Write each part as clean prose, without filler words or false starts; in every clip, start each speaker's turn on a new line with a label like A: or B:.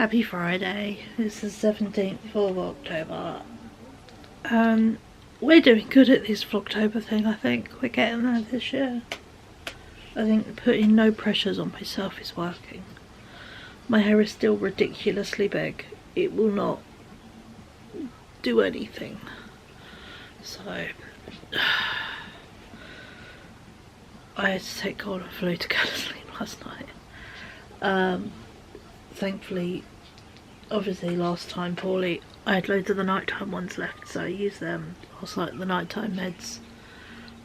A: Happy Friday. It's the 17th of October. We're doing good at this Vlogtober thing, I think. We're getting there this year. I think putting no pressures on myself is working. My hair is still ridiculously big. It will not do anything. So I had to take cold and flu to go to sleep last night. Thankfully, obviously last time poorly, I had loads of the nighttime ones left, so I used them last night, the nighttime meds.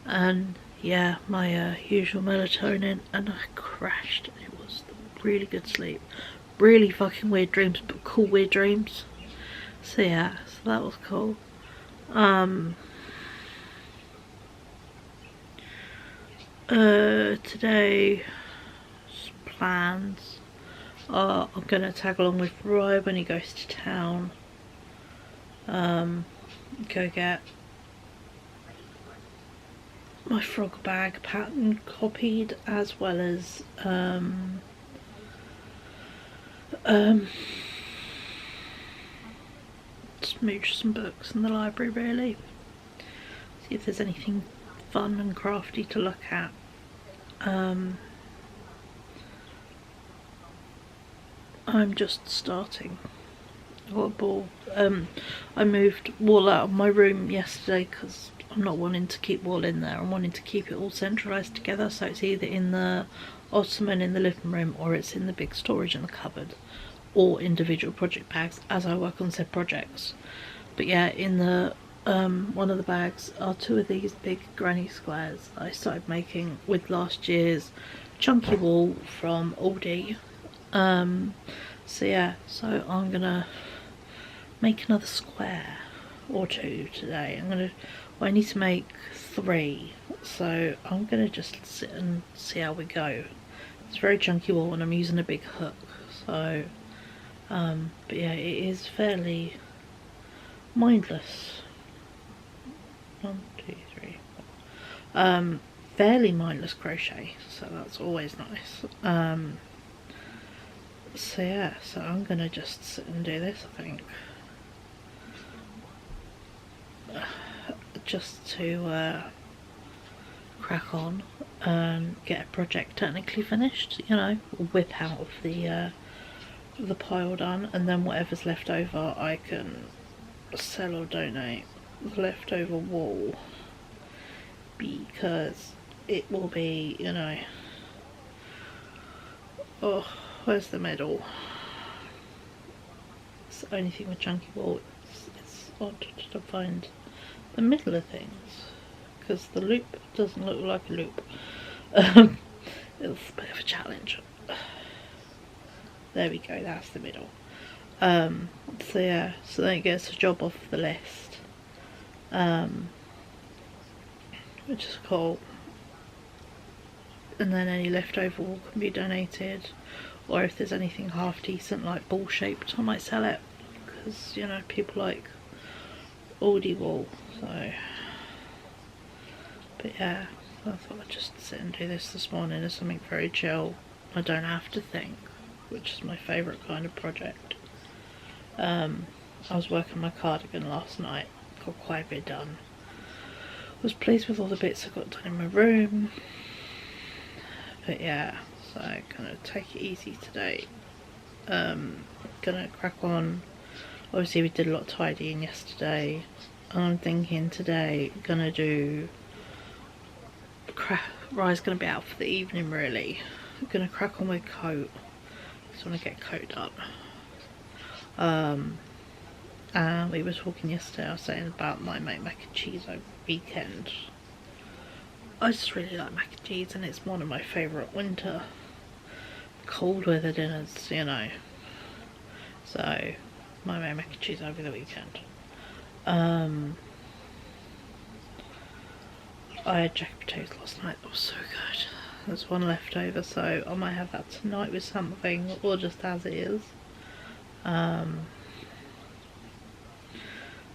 A: And yeah, my usual melatonin, and I crashed. It was really good sleep. Really fucking weird dreams, but cool weird dreams. So yeah, so that was cool. Today, plans are I'm gonna tag along with Roy when he goes to town. Go get my frog bag pattern copied, as well as smooch some books in the library, really. See if there's anything fun and crafty to look at. I'm just starting. What a ball. I moved wool out of my room yesterday because I'm not wanting to keep wool in there. I'm wanting to keep it all centralised together, so it's either in the ottoman in the living room, or it's in the big storage in the cupboard, or individual project bags as I work on said projects. But yeah, in the one of the bags are two of these big granny squares I started making with last year's chunky wool from Aldi. So yeah, so I'm gonna make another square or two today. I need to make 3, so I'm gonna just sit and see how we go. It's very chunky wool and I'm using a big hook, so but yeah, it is fairly mindless. 1, 2, 3, 4. Fairly mindless crochet, so that's always nice. So yeah, so I'm gonna just sit and do this, I think, just to crack on and get a project technically finished, you know, whip out of the pile done, and then whatever's left over I can sell or donate the leftover wool, because it will be, you know, oh, where's the middle? It's the only thing with chunky wool, it's odd to find the middle of things, because the loop doesn't look like a loop. It's a bit of a challenge. There we go, that's the middle. So yeah, so then it gets a job off the list, which is cool. And then any leftover wool can be donated, or if there's anything half decent like ball shaped, I might sell it, because, you know, people like Aldi wool. So, but yeah, I thought I'd just sit and do this morning as something very chill. I don't have to think, which is my favourite kind of project. I was working my cardigan last night, got quite a bit done. Was pleased with all the bits I got done in my room. But yeah, so gonna take it easy today. Gonna crack on. Obviously we did a lot of tidying yesterday, and I'm thinking today gonna do Rye's gonna be out for the evening, really. I'm gonna crack on with coat. Just wanna get coat done. And we were talking yesterday, I was saying about my mac and cheese over the weekend. I just really like mac and cheese, and it's one of my favourite winter cold weather dinners, you know. So my mac and cheese over the weekend. I had jack potatoes last night, that was so good. There's one left over, so I might have that tonight with something, or just as it is.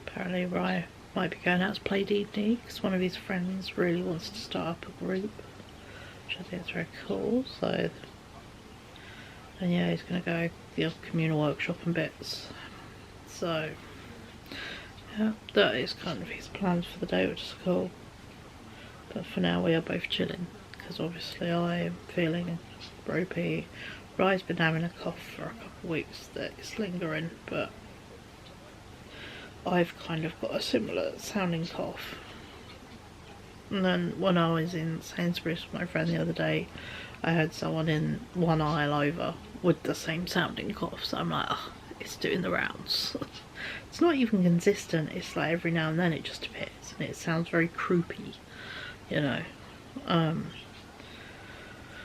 A: Apparently Rye might be going out to play D&D because one of his friends really wants to start up a group, which I think is very cool. So, and yeah, he's gonna go the communal workshop and bits. So yeah, that is kind of his plans for the day, which is cool. But for now we are both chilling, because obviously I am feeling ropey. Rye's been having a cough for a couple of weeks that is lingering, but I've kind of got a similar sounding cough. And then when I was in Sainsbury's with my friend the other day, I had someone in one aisle over with the same sounding cough, so I'm like, oh, it's doing the rounds. It's not even consistent, it's like every now and then it just appears, and it sounds very croupy, you know.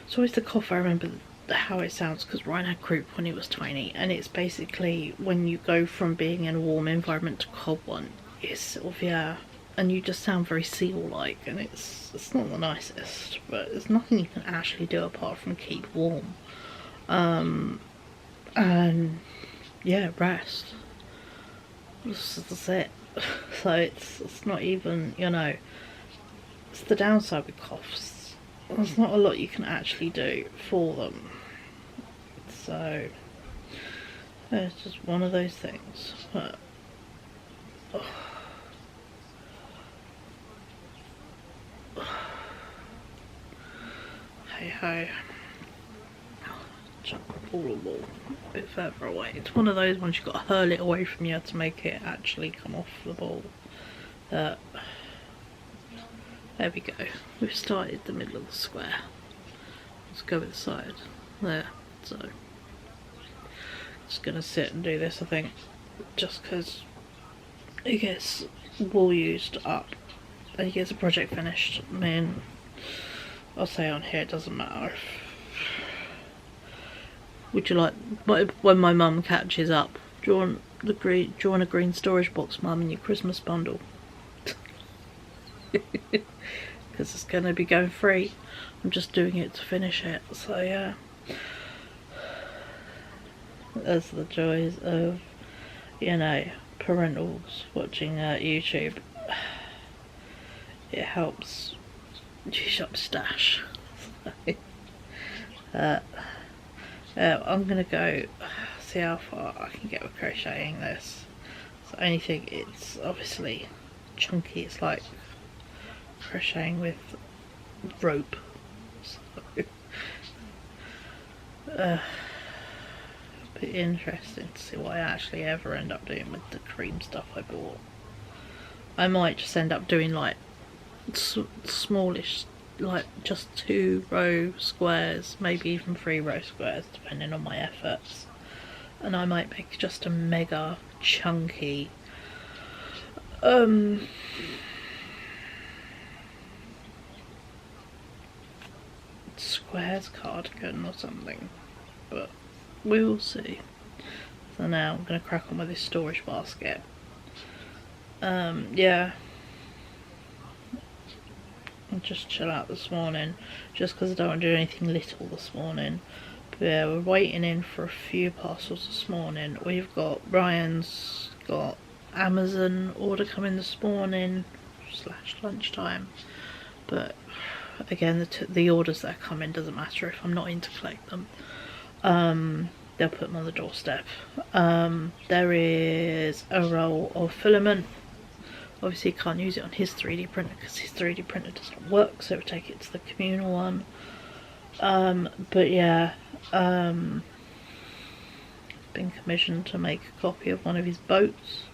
A: It's always the cough. I remember how it sounds because Ryan had croup when he was tiny, and it's basically when you go from being in a warm environment to cold one, it's sort of, yeah, and you just sound very seal-like, and it's not the nicest, but there's nothing you can actually do apart from keep warm. And yeah, rest. That's it. So it's not even, you know, it's the downside with coughs. There's not a lot you can actually do for them. So it's just one of those things. But hey ho. Chuck the ball a bit further away. It's one of those ones you've got to hurl it away from you to make it actually come off the ball. There we go. We've started the middle of the square. Let's go with the side. There. So just gonna sit and do this, I think, just because it gets wool used up and he gets a project finished. I mean, I'll say on here, it doesn't matter if, would you like, when my mum catches up, do you want a green storage box, mum, in your Christmas bundle? Because it's going to be going free. I'm just doing it to finish it, so yeah. That's the joys of, you know, parentals watching YouTube. It helps use up stash. I'm gonna go see how far I can get with crocheting this. So anything, it's obviously chunky, it's like crocheting with rope. So it'll be interesting to see what I actually ever end up doing with the cream stuff I bought. I might just end up doing like smallish, like just 2-row squares, maybe even 3-row squares, depending on my efforts. And I might make just a mega chunky squares cardigan or something, but we will see. So now I'm going to crack on with this storage basket. Yeah, I'll just chill out this morning, just because I don't want to do anything little this morning. But yeah, we're waiting in for a few parcels this morning. We've got, Ryan's got Amazon order coming this morning / lunchtime, but again, the orders that are coming, doesn't matter if I'm not in to collect them. They'll put them on the doorstep. There is a roll of filament. Obviously, you can't use it on his 3D printer because his 3D printer doesn't work, so we'll take it to the communal one. But yeah, been commissioned to make a copy of one of his boats.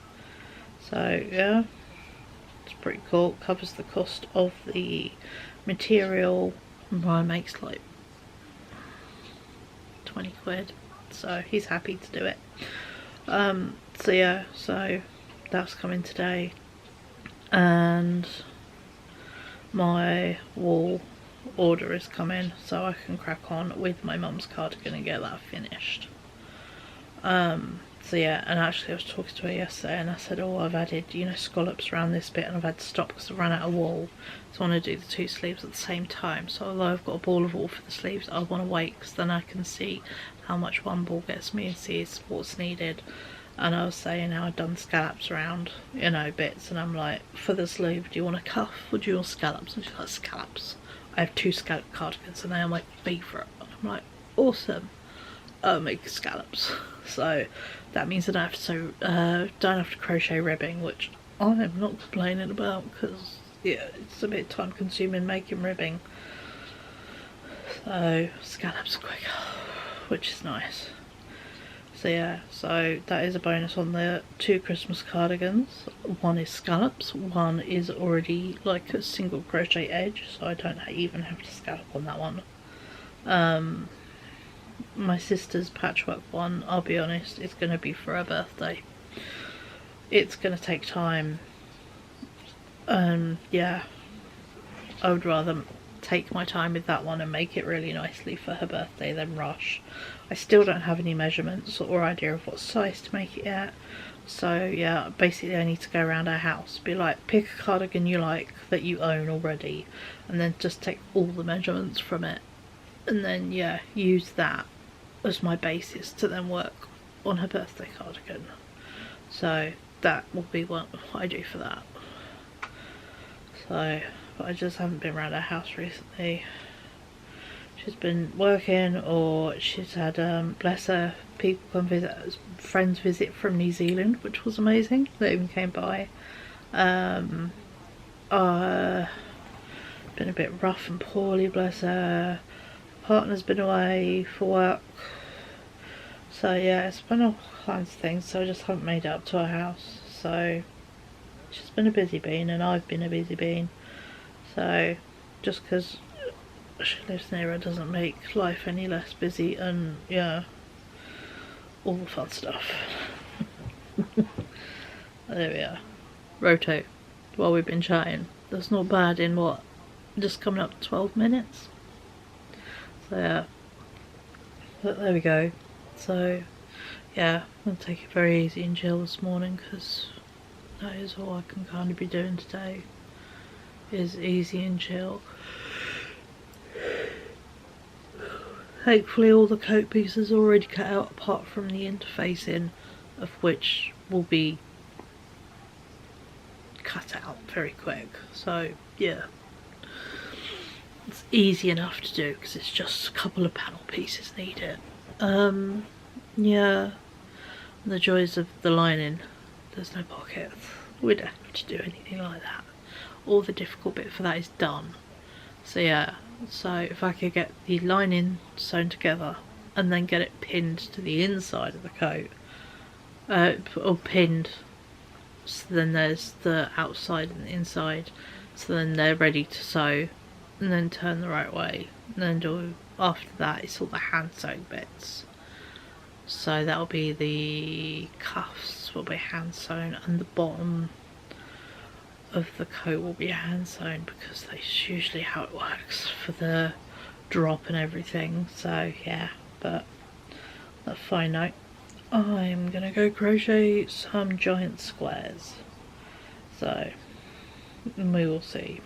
A: So yeah, it's pretty cool. It covers the cost of the material. Ryan makes like 20 quid, so he's happy to do it. So yeah, so that's coming today, and my wool order is coming, so I can crack on with my mum's cardigan and get that finished. So yeah, and actually I was talking to her yesterday and I said, oh, I've added, you know, scallops around this bit and I've had to stop because I've run out of wool. So I want to do the 2 sleeves at the same time. So although I've got a ball of wool for the sleeves, I want to wait because then I can see how much one ball gets me and see what's needed. And I was saying how I'd done scallops around, you know, bits, and I'm like, for the sleeve, do you want a cuff or do you want scallops? And she's like, scallops. I have 2 scallop cardigans and they are my favourite. And I'm like, awesome. make scallops. So that means I don't have to crochet ribbing, which I'm not complaining about, because yeah, it's a bit time consuming making ribbing. So scallops are quicker, which is nice. So yeah, so that is a bonus on the 2 Christmas cardigans. One is scallops, one is already like a single crochet edge, so I don't even have to scallop on that one. My sister's patchwork one, I'll be honest, it's going to be for her birthday. It's going to take time. Yeah, I would rather take my time with that one and make it really nicely for her birthday than rush. I still don't have any measurements or idea of what size to make it yet. So yeah, basically I need to go around our house, be like, pick a cardigan you like that you own already, and then just take all the measurements from it, and then yeah, use that as my basis to then work on her birthday cardigan. So that will be what I do for that. So, but I just haven't been around our house recently. She's been working, or she's had, bless her, people come visit, friends visit from New Zealand, which was amazing. They even came by. Been a bit rough and poorly, bless her. Partner's been away for work. So yeah, it's been all kinds of things, so I just haven't made it up to our house. So she's been a busy bean, and I've been a busy bean. So just because she lives near her doesn't make life any less busy, and yeah, all the fun stuff. There we are. Roto, while we've been chatting. That's not bad in what? Just coming up to 12 minutes. So yeah. But there we go. So yeah, I'm going to take it very easy and chill this morning, because that is all I can kind of be doing today, is easy and chill. Thankfully all the coat pieces are already cut out, apart from the interfacing, of which will be cut out very quick. So yeah, it's easy enough to do because it's just a couple of panel pieces needed. Yeah, the joys of the lining, there's no pockets, we don't have to do anything like that. All the difficult bit for that is done. So yeah, so if I could get the lining sewn together and then get it pinned to the inside of the coat, or pinned, so then there's the outside and the inside, so then they're ready to sew, and then turn the right way, and then do, after that it's all the hand sewn bits. So that'll be the cuffs will be hand sewn, and the bottom of the coat will be hand sewn, because that's usually how it works for the drop and everything. So yeah, but on a fine note, I'm gonna go crochet some giant squares, so we will see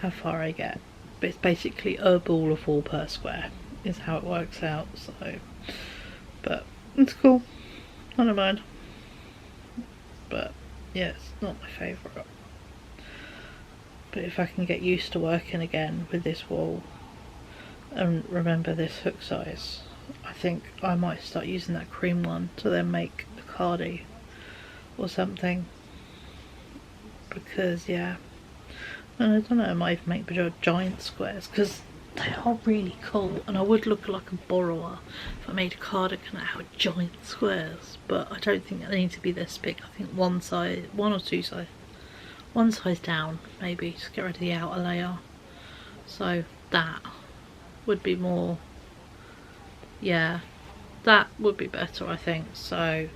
A: how far I get. But it's basically a ball of wool per square is how it works out. So, but it's cool, I don't mind. But yeah, it's not my favourite. But if I can get used to working again with this wool and remember this hook size, I think I might start using that cream one to then make a cardi or something. Because yeah, and I don't know, I might even make giant squares, because they are really cool, and I would look like a borrower if I made a cardigan out of giant squares. But I don't think they need to be this big. I think one or two size, one size down maybe, just get rid of the outer layer. So that would be more, yeah, that would be better, I think. So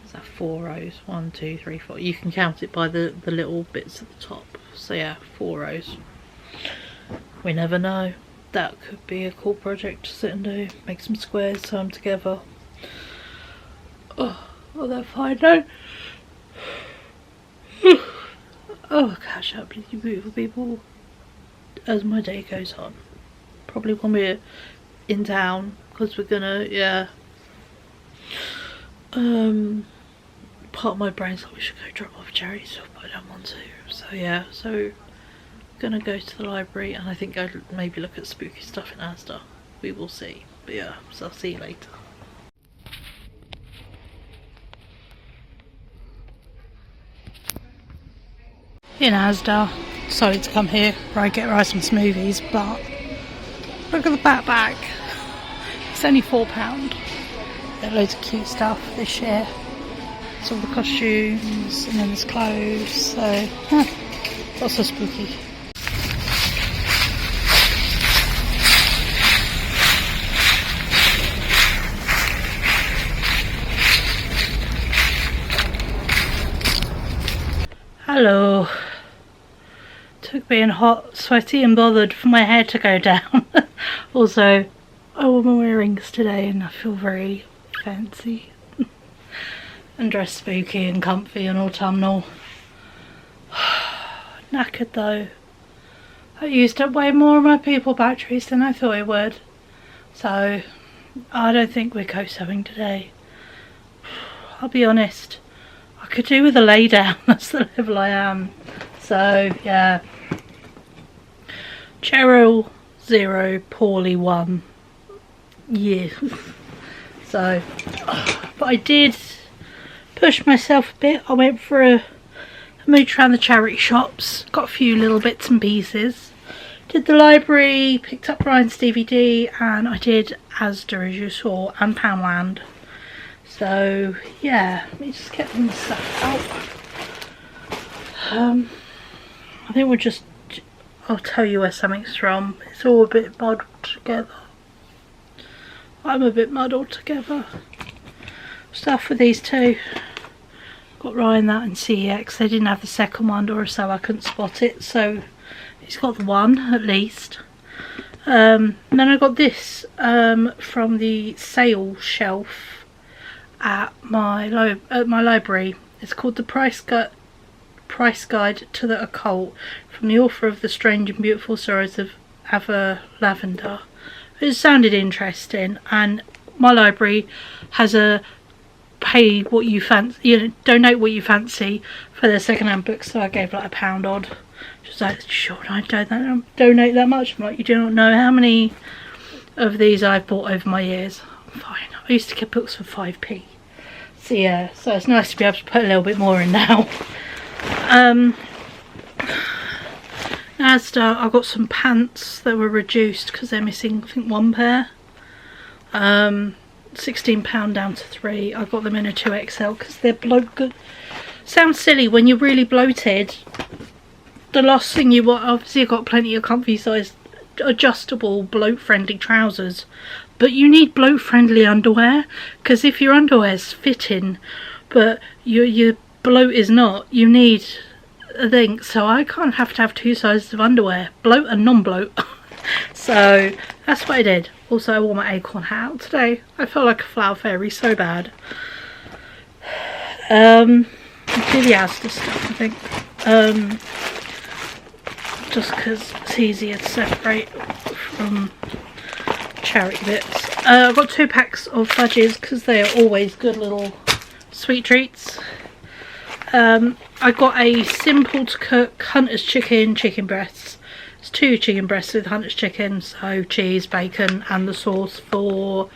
A: is that 4 rows? 1, 2, 3, 4. You can count it by the little bits at the top. So yeah, 4 rows. We never know. That could be a cool project to sit and do. Make some squares, sew them together. Oh, on that fine note, I'll catch up with you beautiful people as my day goes on. Probably when we're in town, because we're gonna, yeah. Part of my brain's like we should go drop off cherries, but I don't want to. So yeah, so gonna go to the library, and I think I'd maybe look at spooky stuff in Asda. We will see. But yeah, so I'll see you later.
B: in Asda. Decided to come here where I get some smoothies, but look at the backpack. It's only £4. Got loads of cute stuff this year. It's all the costumes and then there's clothes, so lots of spooky. Hello. Took being hot, sweaty and bothered for my hair to go down. Also, I wore my earrings today and I feel very fancy. And dressed spooky and comfy and autumnal. Knackered though. I used up way more of my people batteries than I thought I would. So, I don't think we're co-sewing today. I'll be honest. I could do with a lay down, that's the level I am. So, yeah. Cheryl 0, Paulie 1. Yeah. So, but I did push myself a bit. I went for a mooch around the charity shops. Got a few little bits and pieces. Did the library, picked up Ryan's DVD, and I did Asda as you saw, and Poundland. So yeah, let me just get some stuff out. I think we'll just, I'll tell you where something's from. It's all a bit muddled together. I'm a bit muddled together. Stuff for these two. Got Ryan that and CEX. They didn't have the second one, or so I couldn't spot it. So he's got the one at least. Then I got this from the sale shelf at my library. It's called The Price Guide to the Occult, from the author of The Strange and Beautiful Sorrows of Ava Lavender. It sounded interesting, and my library has a pay what you fancy, you know, donate what you fancy for their second-hand books. So I gave like £1 odd. She was like, sure, I don't donate that much. I'm like, you do not know how many of these I've bought over my years. Fine. I used to get books for 5p. So yeah, so it's nice to be able to put a little bit more in now. Asda, I got some pants that were reduced because they're missing, I think, one pair. £16 down to 3. I got them in a 2XL because they're good. Sounds silly when you're really bloated. The last thing you want, obviously you've got plenty of comfy sized adjustable bloat friendly trousers, but you need bloat friendly underwear, because if your underwear's fitting but your bloat is not, you need a thing. So I can't have to have 2 sizes of underwear, bloat and non-bloat. So that's what I did. Also, I wore my acorn hat out today. I felt like a flower fairy so bad. Do the Asda stuff, I think. Just because it's easier to separate from charity bits. I've got 2 packs of fudges because they are always good little sweet treats. I got a simple to cook Hunter's chicken breasts. It's 2 chicken breasts with Hunter's chicken, so cheese, bacon and the sauce for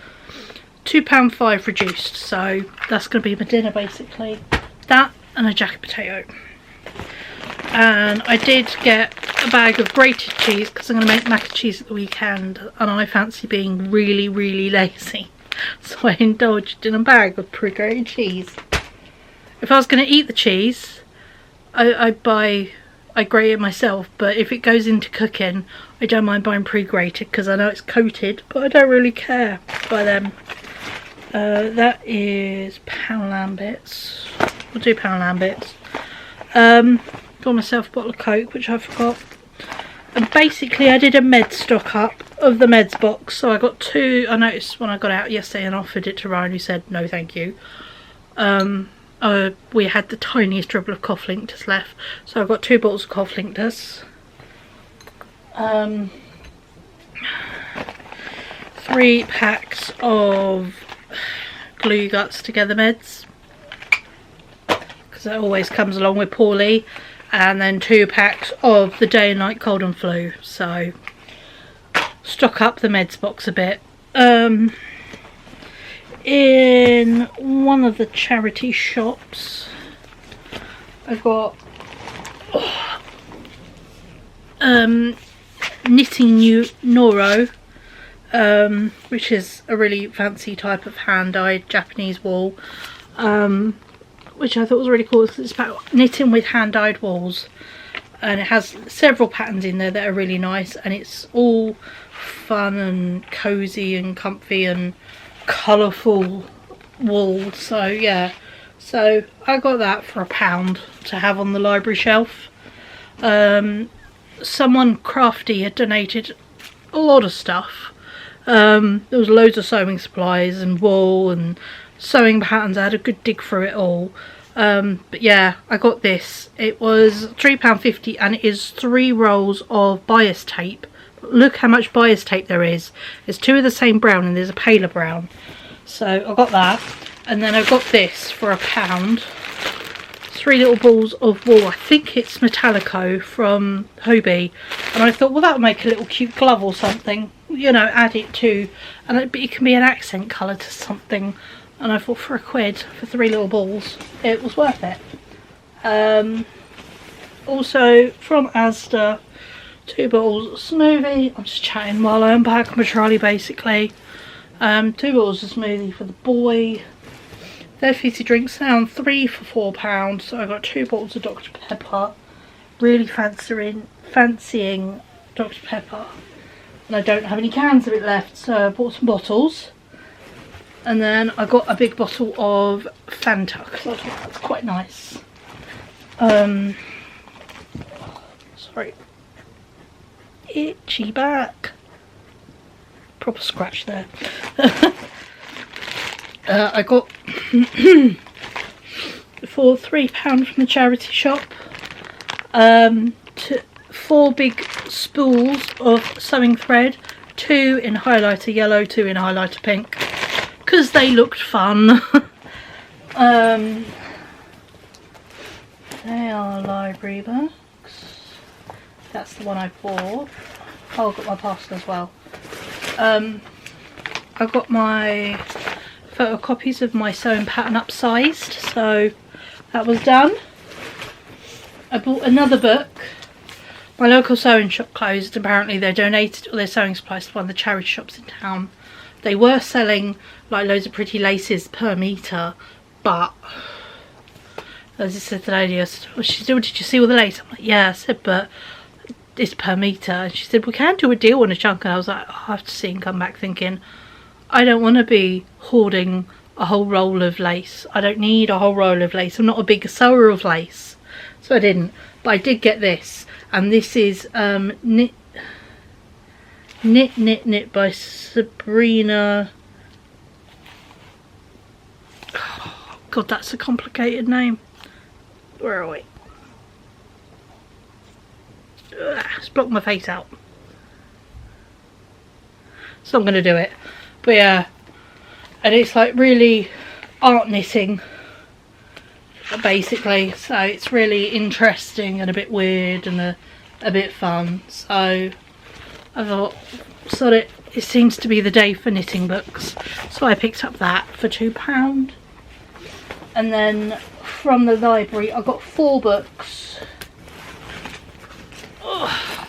B: £2.5 reduced. So that's going to be my dinner basically. That and a jacket potato. And I did get a bag of grated cheese because I'm going to make mac and cheese at the weekend, and I fancy being really lazy. So I indulged in a bag of pre-grated cheese. If I was going to eat the cheese, I grate it myself, but if it goes into cooking, I don't mind buying pre-grated because I know it's coated, but I don't really care by them. That is Poundland bits. We'll do Poundland bits. Got myself a bottle of Coke, which I forgot. And basically I did a med stock up of the meds box. So I got 2. I noticed when I got out yesterday and offered it to Ryan, who said no thank you. We had the tiniest dribble of cough linctus left. So I got 2 bottles of cough linctus. 3 packs of glue guts together meds, because that always comes along with Paulie. And then 2 packs of the day and night cold and flu. So stock up the meds box a bit. In one of the charity shops I got knitting Noro, which is a really fancy type of hand-dyed Japanese wool, which I thought was really cool because it's about knitting with hand-dyed wools, and it has several patterns in there that are really nice, and it's all fun and cozy and comfy and colourful wool. So yeah, so I got that for £1 to have on the library shelf. Someone crafty had donated a lot of stuff. There was loads of sewing supplies and wool and sewing patterns. I had a good dig through it all. But yeah, I got this. It was £3.50 and it is 3 rolls of bias tape. Look how much bias tape there is. There's 2 of the same brown and there's a paler brown. So I got that, and then I got this for £1. 3 little balls of wool. I think it's Metallico from Hobie, and I thought, well, that would make a little cute glove or something, you know, add it to, and it can be an accent colour to something. And I thought for £1 for 3 little balls, it was worth it. Also from Asda, 2 bottles of smoothie. I'm just chatting while I unpack my trolley basically. 2 bottles of smoothie for the boy. Their fizzy drinks now 3 for £4, so I got 2 bottles of Dr Pepper. Really fancying Dr Pepper, and I don't have any cans of it left, so I bought some bottles. And then I got a big bottle of Fanta because I thought that's quite nice. Sorry, itchy back. Proper scratch there. I got for £3 from the charity shop 4 big spools of sewing thread, 2 in highlighter yellow, 2 in highlighter pink, because they looked fun. They are library books. That's the one I bought. Oh, I got my parcel as well. I got my photocopies of my sewing pattern upsized, so that was done. I bought another book. My local sewing shop closed. Apparently they donated all their sewing supplies to one of the charity shops in town. They were selling like loads of pretty laces per metre, but as I said to the lady, I said, well, she said, well, did you see all the lace? I'm like, yeah. I said, but it's per metre. And she said, we can do a deal on a chunk. And I was like, oh, I have to see and come back thinking, I don't want to be hoarding a whole roll of lace. I don't need a whole roll of lace. I'm not a big sewer of lace. So I didn't. But I did get this. And this is Knit by Sabrina. Oh, God, that's a complicated name. Where are we? Ugh, it's blocked my face out. So I'm going to do it. But yeah, and it's like really art knitting basically, so it's really interesting and a bit weird and a bit fun. So I thought, sod it, it seems to be the day for knitting books, so I picked up that for £2. And then from the library I got 4 books. Ugh.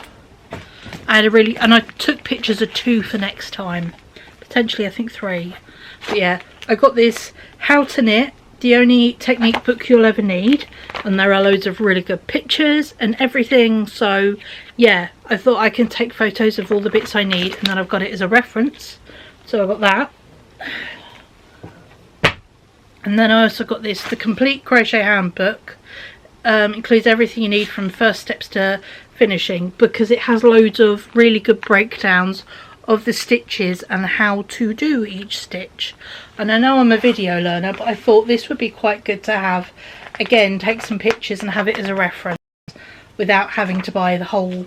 B: And I took pictures of 2 for next time. Potentially I think 3. But yeah, I got this How to Knit, the only technique book you'll ever need, and there are loads of really good pictures and everything. So yeah, I thought I can take photos of all the bits I need, and then I've got it as a reference, so I got that. And then I also got this, the Complete Crochet Handbook. Includes everything you need from first steps to finishing, because it has loads of really good breakdowns of the stitches and how to do each stitch. And I know I'm a video learner, but I thought this would be quite good to have, again, take some pictures and have it as a reference without having to buy a whole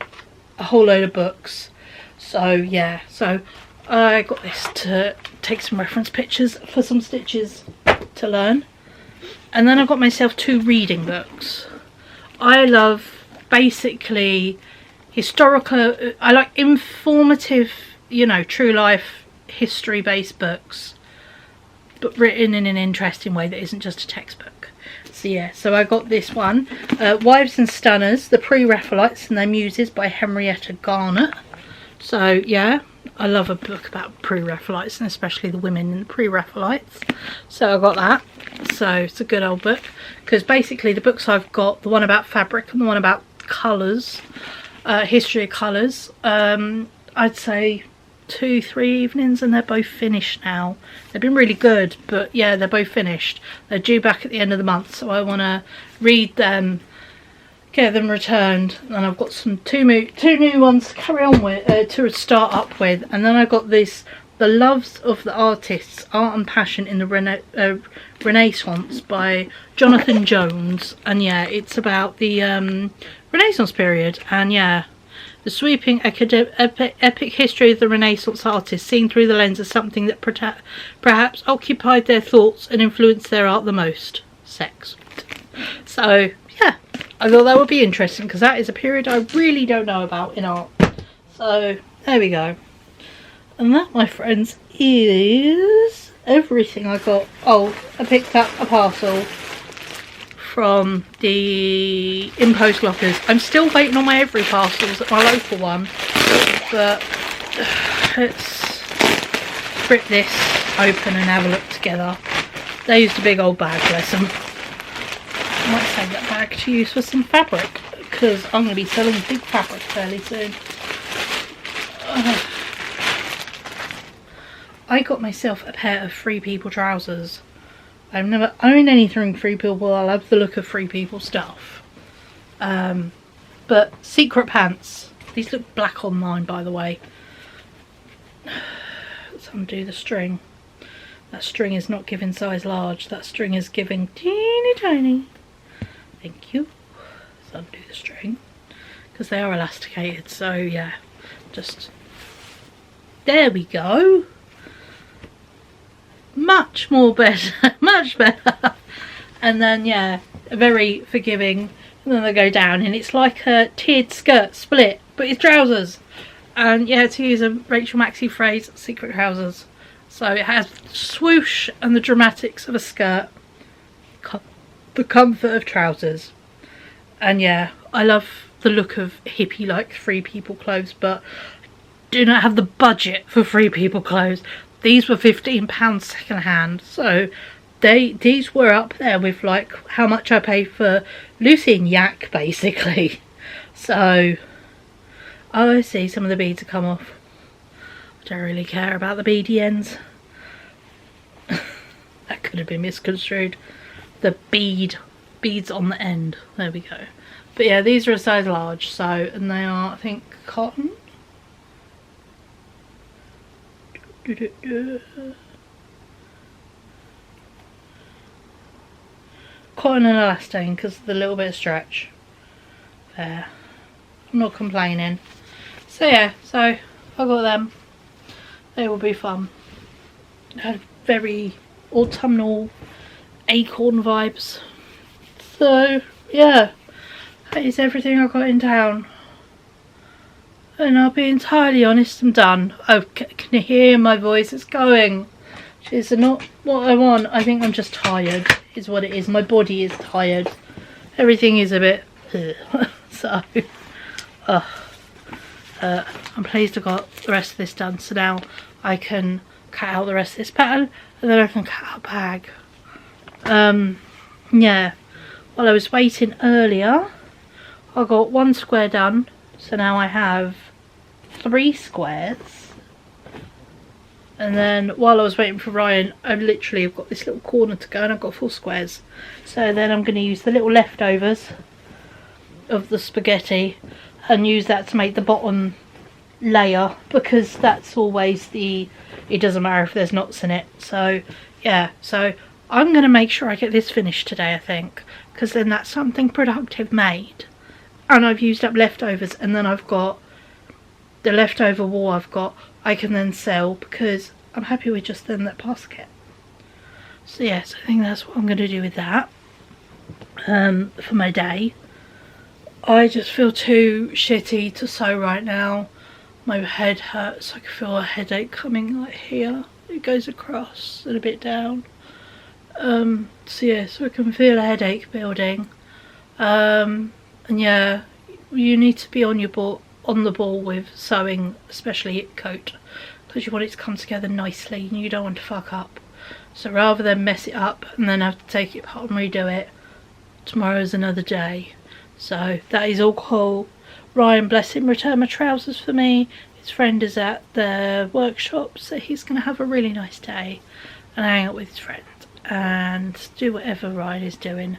B: load of books. So yeah, so I got this to take some reference pictures for some stitches to learn. And then I got myself 2 reading books. I love basically historical, I like informative, you know, true life history based books, but written in an interesting way that isn't just a textbook. So yeah, so I got this one, Wives and Stunners, The Pre-Raphaelites and Their Muses by Henrietta Garnett. So yeah, I love a book about pre-Raphaelites, and especially the women in the pre-Raphaelites. So I got that. So it's a good old book, because basically the books I've got, the one about fabric and the one about colours, history of colours, I'd say 2-3 evenings, and they're both finished now. They've been really good, but yeah, they're both finished. They're due back at the end of the month, so I want to read them, get them returned, and I've got two new ones to carry on with, to start up with. And then I got this, The Loves of the Artists, Art and Passion in the Renaissance by Jonathan Jones. And yeah, it's about the Renaissance period, and yeah, the sweeping epic history of the Renaissance artists seen through the lens of something that perhaps occupied their thoughts and influenced their art the most: sex. So yeah, I thought that would be interesting, because that is a period I really don't know about in art. So there we go. And that, my friends, is everything I got. Oh, I picked up a parcel from the InPost lockers. I'm still waiting on my every parcels at my local one, but let's rip this open and have a look together. They used a big old bag, bless them. I might save that bag to use for some fabric, because I'm going to be selling big fabric fairly soon. I got myself a pair of Free People trousers. I've never owned anything Free People. I love the look of Free People stuff. But secret pants. These look black on mine, by the way. Let's undo the string. That string is not giving size large. That string is giving teeny tiny. Thank you. Let's undo the string, because they are elasticated. So yeah, just there we go. Much more better. Much better. And then yeah, very forgiving. And then they go down, and it's like a tiered skirt split, but it's trousers. And yeah, to use a Rachel Maxey phrase, secret trousers. So it has swoosh and the dramatics of a skirt, the comfort of trousers. And yeah, I love the look of hippie like Free People clothes, but do not have the budget for Free People clothes. These were £15 second hand, so these were up there with like how much I paid for Lucy and Yak, basically. So oh, I see, some of the beads have come off. I don't really care about the beady ends. That could have been misconstrued. The beads on the end. There we go. But yeah, these are a size large, so, and they are, I think, cotton. Cotton and elastane, because of the little bit of stretch. There. I'm not complaining. So yeah, so I got them. They will be fun. Had very autumnal acorn vibes. So yeah, that is everything I got in town. And I'll be entirely honest, I'm done. I can hear my voice, it's going. It's not what I want. I think I'm just tired, is what it is. My body is tired. Everything is a bit so I'm pleased I got the rest of this done. So now I can cut out the rest of this pattern, and then I can cut out a bag. Yeah, while I was waiting earlier, I got one square done, so now I have 3 squares. And then while I was waiting for Ryan, I've got this little corner to go, and I've got 4 squares. So then I'm going to use the little leftovers of the spaghetti and use that to make the bottom layer, because that's always it doesn't matter if there's knots in it. So yeah, so I'm going to make sure I get this finished today, I think, because then that's something productive made. And I've used up leftovers, and then I've got the leftover wool I can then sell, because I'm happy with just then that basket. So yes, I think that's what I'm going to do with that for my day. I just feel too shitty to sew right now. My head hurts. I can feel a headache coming like here. It goes across and a bit down. So yeah, so I can feel a headache building. And yeah, you need to be on the ball with sewing, especially it coat, because you want it to come together nicely and you don't want to fuck up. So rather than mess it up and then have to take it apart and redo it, tomorrow's another day. So that is all cool. Ryan, bless him, returned my trousers for me. His friend is at the workshop, so he's going to have a really nice day and hang out with his friend and do whatever Ryan is doing.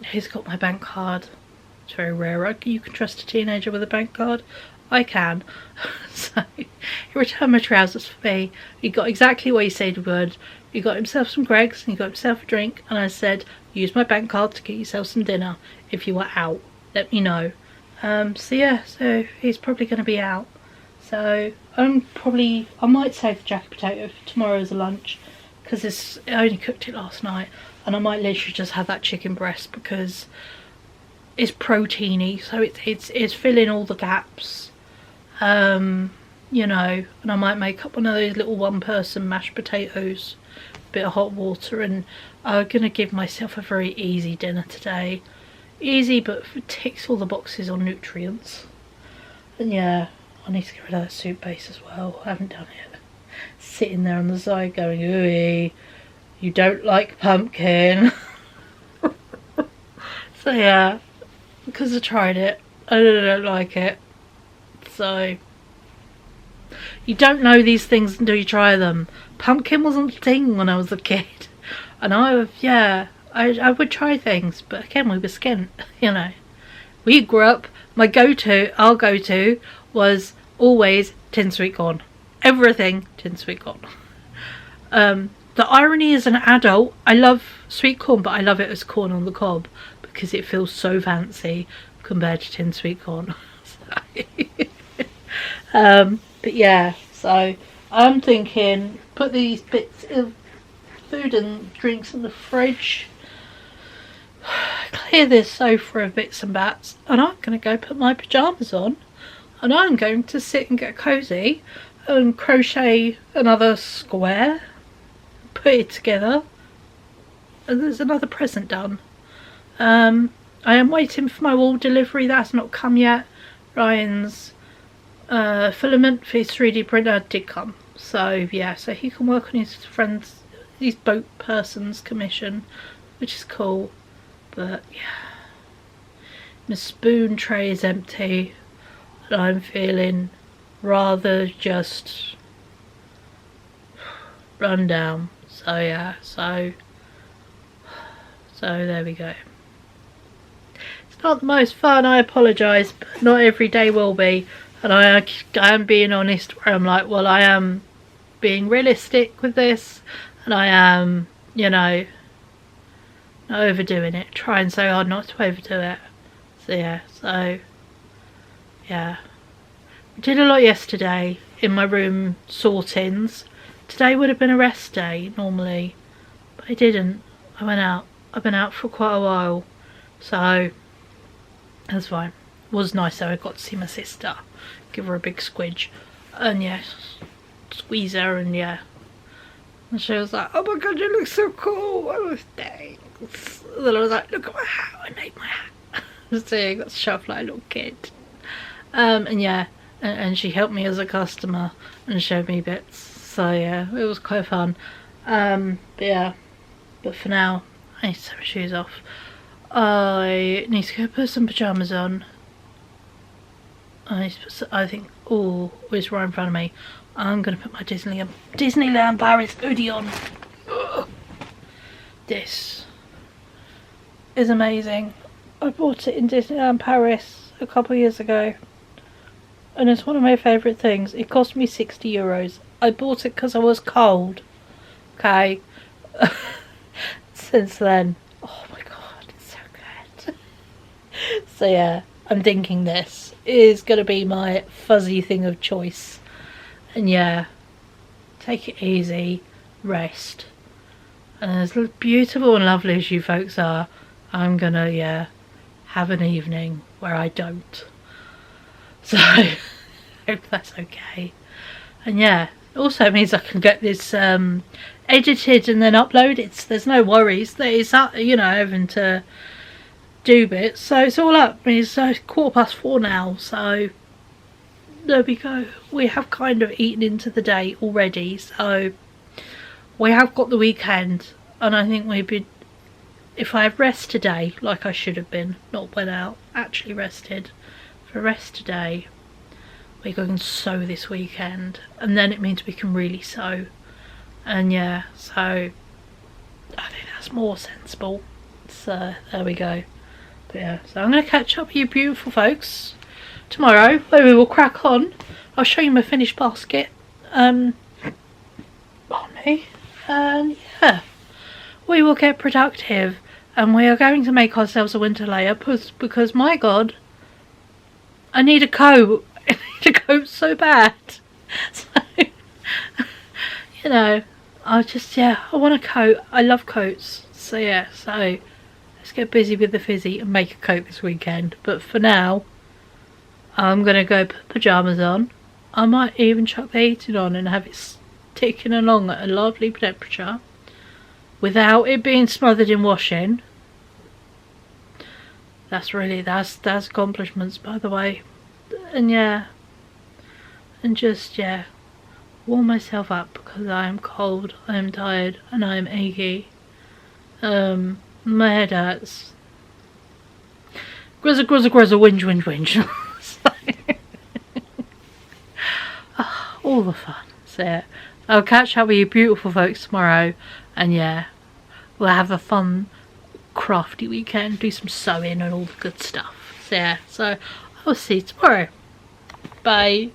B: He's got my bank card. It's very rare. You can trust a teenager with a bank card. I can. So he returned my trousers for me. He got exactly what he said he would. He got himself some Greggs and he got himself a drink, and I said, use my bank card to get yourself some dinner. If you are out, let me know. So yeah, so he's probably going to be out. So I might save the jacket potato for tomorrow as a lunch, because I only cooked it last night, and I might literally just have that chicken breast because it's proteiny, so it's filling all the gaps. You know, and I might make up one of those little one-person mashed potatoes, a bit of hot water, and I'm gonna give myself a very easy dinner today. Easy, but it ticks all the boxes on nutrients. And yeah, I need to get rid of that soup base as well. I haven't done it. Sitting there on the side going, ooh, you don't like pumpkin. So yeah, because I tried it, I don't like it. So you don't know these things until you try them. Pumpkin wasn't a thing when I was a kid, and I would try things, but again, we were skint, you know. We grew up, our go-to was always tin sweet corn. Everything tin sweet corn. The irony as an adult, I love sweet corn, but I love it as corn on the cob because it feels so fancy compared to tin sweet corn. But yeah, so I'm thinking put these bits of food and drinks in the fridge, clear this sofa of bits and bats, and I'm going to go put my pyjamas on, and I'm going to sit and get cozy and crochet another square, put it together, and there's another present done. I am waiting for my wall delivery. That's not come yet. Ryan's filament for his 3D printer did come, so yeah, so he can work on his boat person's commission, which is cool. But yeah, my spoon tray is empty and I'm feeling rather just run down. So yeah, so there we go. It's not the most fun, I apologise, but not every day will be. And I am being honest, where I'm like, well, I am being realistic with this, and I am, you know, not overdoing it, trying so hard not to overdo it. So yeah, we did a lot yesterday in my room sortings. Today would have been a rest day normally, but I didn't. I went out. I've been out for quite a while, so that's fine. It was nice though. I got to see my sister, give her a big squidge, and yeah, squeeze her, and yeah, and she was like, oh my god, you look so cool. I was thanks. And then I was like, look at my hat, I made my hat. So yeah, I got to show off like a little kid. And yeah, and she helped me as a customer and showed me bits. So yeah, it was quite fun. But yeah, but for now, I need to take my shoes off. I need to go put some pyjamas on. I think, oh, it's right in front of me. I'm going to put my Disneyland Paris hoodie on. Ugh. This is amazing. I bought it in Disneyland Paris a couple of years ago, and it's one of my favourite things. It cost me €60. I bought it because I was cold. Okay. Since then, oh my god, it's so good. So yeah, I'm thinking this is going to be my fuzzy thing of choice. And yeah, take it easy, rest. And as beautiful and lovely as you folks are, I'm gonna, yeah, have an evening where I don't. So, hope that's okay. And yeah, It also means I can get this edited and then uploaded. So there's no worries that it's you know, having to do bits. So it's all up. I mean, it's 4:15 now, so there we go. We have kind of eaten into the day already, so we have got the weekend, and I think we'd be, if I have rest today like I should have been, not went out, actually rested, for rest today, we're going to sew this weekend, and then it means we can really sew. And yeah, so I think that's more sensible. So there we go. But yeah, so I'm going to catch up with you beautiful folks tomorrow, where we will crack on. I'll show you my finished basket on me, and yeah, we will get productive, and we are going to make ourselves a winter layer because my god, I need a coat. I need a coat so bad. So you know, I just, yeah, I want a coat. I love coats. So yeah, so let's get busy with the fizzy and make a coat this weekend. But for now, I'm gonna go put pyjamas on. I might even chuck the heating on and have it ticking along at a lovely temperature without it being smothered in washing. That's accomplishments, by the way. And yeah, and just, yeah, warm myself up because I am cold, I am tired, and I am achy. My head hurts. Grizzle, grizzle, grizzle, whinge, whinge, whinge. All the fun. So yeah, I'll catch up with you beautiful folks tomorrow, and yeah, we'll have a fun crafty weekend, do some sewing and all the good stuff. So yeah, so I'll see you tomorrow. Bye.